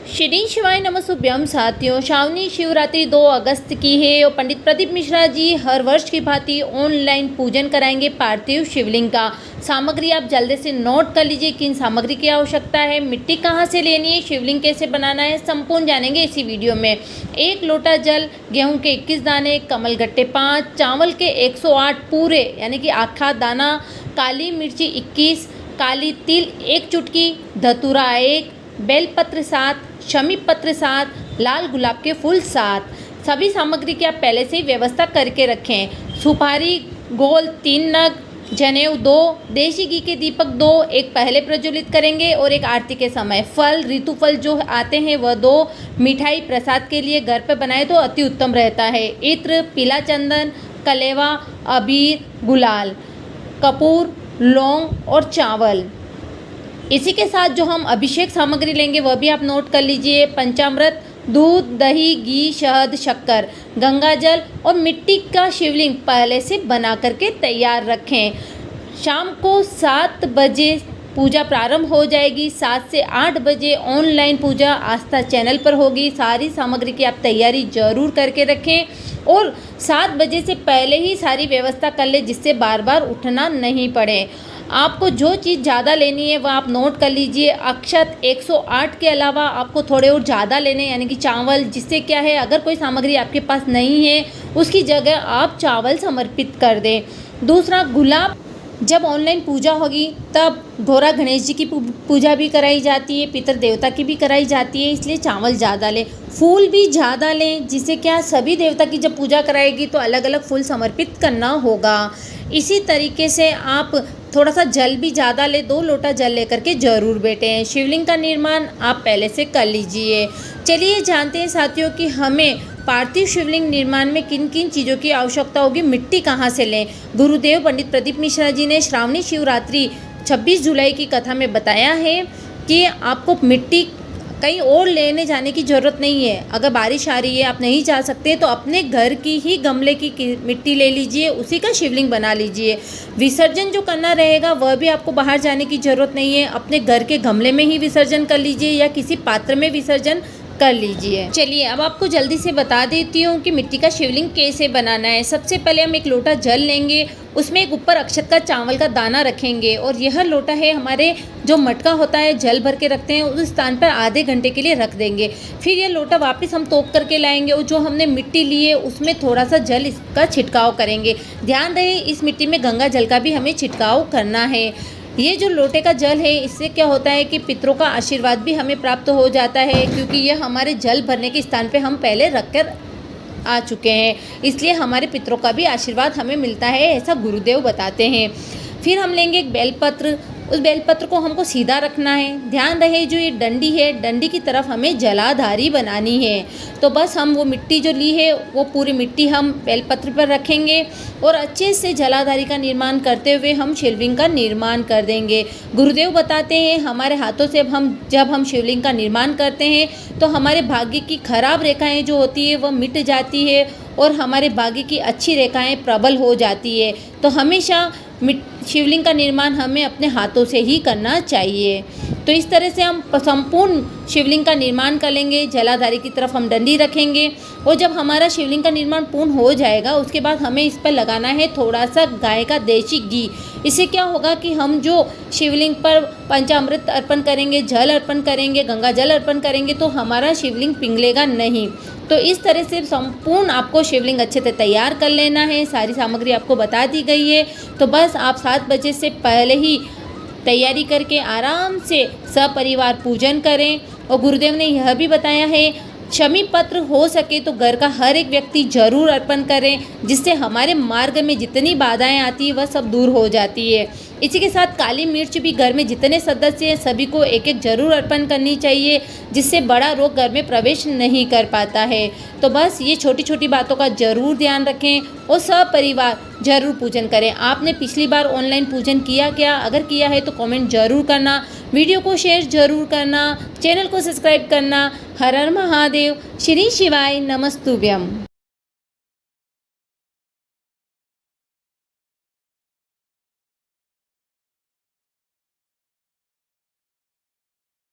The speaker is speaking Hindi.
श्री शिवाय नमस्तुभ्यम साथियों, श्रावणी शिवरात्रि 2 अगस्त की है और पंडित प्रदीप मिश्रा जी हर वर्ष की भांति ऑनलाइन पूजन कराएंगे पार्थिव शिवलिंग का। सामग्री आप जल्दी से नोट कर लीजिए, किन सामग्री की आवश्यकता है, मिट्टी कहाँ से लेनी है, शिवलिंग कैसे बनाना है, संपूर्ण जानेंगे इसी वीडियो में। 1 लोटा जल, गेहूं के 21 दाने, कमल गट्टे 5, चावल के 108 पूरे यानी कि आखा दाना, काली मिर्ची 21, काली तिल 1 चुटकी, धतूरा 1, बेलपत्र 7, शमी पत्र 7, लाल गुलाब के फूल 7। सभी सामग्री की आप पहले से ही व्यवस्था करके रखें। सुपारी गोल 3 नग, जनेऊ 2, देशी घी के दीपक 2, एक पहले प्रज्वलित करेंगे और एक आरती के समय। फल ऋतुफल जो आते हैं वह 2, मिठाई प्रसाद के लिए घर पर बनाए तो अति उत्तम रहता है। इत्र, पीला चंदन, कलेवा, अबीर, गुलाल, कपूर, लौंग और चावल। इसी के साथ जो हम अभिषेक सामग्री लेंगे वह भी आप नोट कर लीजिए। पंचामृत, दूध, दही, घी, शहद, शक्कर, गंगा जल और मिट्टी का शिवलिंग पहले से बना करके तैयार रखें। शाम को 7 बजे पूजा प्रारंभ हो जाएगी। 7 से 8 बजे ऑनलाइन पूजा आस्था चैनल पर होगी। सारी सामग्री की आप तैयारी जरूर करके रखें और 7 बजे से पहले ही सारी व्यवस्था कर ले, जिससे बार बार उठना नहीं पड़े। आपको जो चीज़ ज़्यादा लेनी है वह आप नोट कर लीजिए। अक्षत 108 के अलावा आपको थोड़े और ज़्यादा लेने, यानी कि चावल, जिससे क्या है अगर कोई सामग्री आपके पास नहीं है उसकी जगह आप चावल समर्पित कर दें। दूसरा, गुलाब, जब ऑनलाइन पूजा होगी तब घोरा गणेश जी की पूजा भी कराई जाती है, पितर देवता की भी कराई जाती है, इसलिए चावल ज़्यादा लें। फूल भी ज़्यादा लें, जिससे क्या सभी देवता की जब पूजा कराएगी तो अलग अलग फूल समर्पित करना होगा। इसी तरीके से आप थोड़ा सा जल भी ज़्यादा ले, 2 लोटा जल लेकर के जरूर बैठें। शिवलिंग का निर्माण आप पहले से कर लीजिए। चलिए जानते हैं साथियों कि हमें पार्थिव शिवलिंग निर्माण में किन किन चीज़ों की आवश्यकता होगी, मिट्टी कहाँ से लें। गुरुदेव पंडित प्रदीप मिश्रा जी ने श्रावणी शिवरात्रि 26 जुलाई की कथा में बताया है कि आपको मिट्टी कहीं और लेने जाने की ज़रूरत नहीं है। अगर बारिश आ रही है, आप नहीं जा सकते, तो अपने घर की ही गमले की मिट्टी ले लीजिए, उसी का शिवलिंग बना लीजिए। विसर्जन जो करना रहेगा वह भी आपको बाहर जाने की ज़रूरत नहीं है, अपने घर के गमले में ही विसर्जन कर लीजिए या किसी पात्र में विसर्जन कर लीजिए। चलिए अब आपको जल्दी से बता देती हूँ कि मिट्टी का शिवलिंग कैसे बनाना है। सबसे पहले हम 1 लोटा जल लेंगे, उसमें एक ऊपर अक्षत का चावल का दाना रखेंगे और यह लोटा है हमारे जो मटका होता है जल भर के रखते हैं, उस स्थान पर आधे घंटे के लिए रख देंगे। फिर यह लोटा वापस हम तोप करके लाएंगे और जो हमने मिट्टी ली है उसमें थोड़ा सा जल इसका छिड़काव करेंगे। ध्यान रहे इस मिट्टी में गंगा जल का भी हमें छिड़काव करना है। ये जो लोटे का जल है, इससे क्या होता है कि पितरों का आशीर्वाद भी हमें प्राप्त हो जाता है, क्योंकि यह हमारे जल भरने के स्थान पे हम पहले रखकर आ चुके हैं, इसलिए हमारे पितरों का भी आशीर्वाद हमें मिलता है, ऐसा गुरुदेव बताते हैं। फिर हम लेंगे एक बेलपत्र, उस बेलपत्र को हमको सीधा रखना है। ध्यान रहे जो ये डंडी है, डंडी की तरफ हमें जलाधारी बनानी है। तो बस हम वो मिट्टी जो ली है वो पूरी मिट्टी हम बेलपत्र पर रखेंगे और अच्छे से जलाधारी का निर्माण करते हुए हम शिवलिंग का निर्माण कर देंगे। गुरुदेव बताते हैं हमारे हाथों से जब हम शिवलिंग का निर्माण करते हैं तो हमारे भाग्य की खराब रेखाएं जो होती है वह मिट जाती है और हमारे भाग्य की अच्छी रेखाएं प्रबल हो जाती है। तो हमेशा शिवलिंग का निर्माण हमें अपने हाथों से ही करना चाहिए। तो इस तरह से हम संपूर्ण शिवलिंग का निर्माण कर लेंगे। जलाधारी की तरफ हम डंडी रखेंगे और जब हमारा शिवलिंग का निर्माण पूर्ण हो जाएगा उसके बाद हमें इस पर लगाना है थोड़ा सा गाय का देशी घी। इससे क्या होगा कि हम जो शिवलिंग पर पंचामृत अर्पण करेंगे, जल अर्पण करेंगे, गंगा जल अर्पण करेंगे तो हमारा शिवलिंग पिघलेगा नहीं। तो इस तरह से संपूर्ण आपको शिवलिंग अच्छे से तैयार कर लेना है। सारी सामग्री आपको बता दी गई है। तो बस आप 7 बजे से पहले ही तैयारी करके आराम से सपरिवार पूजन करें। और गुरुदेव ने यह भी बताया है शमी पत्र हो सके तो घर का हर एक व्यक्ति जरूर अर्पण करें, जिससे हमारे मार्ग में जितनी बाधाएं आती है वह सब दूर हो जाती है। इसी के साथ काली मिर्च भी घर में जितने सदस्य हैं सभी को 1-1 जरूर अर्पण करनी चाहिए, जिससे बड़ा रोग घर में प्रवेश नहीं कर पाता है। तो बस ये छोटी छोटी बातों का जरूर ध्यान रखें और सपरिवार जरूर पूजन करें। आपने पिछली बार ऑनलाइन पूजन किया क्या? अगर किया है तो कमेंट जरूर करना, वीडियो को शेयर जरूर करना, चैनल को सब्सक्राइब करना। हर हर महादेव, श्री शिवाय नमस्तुभ्यम।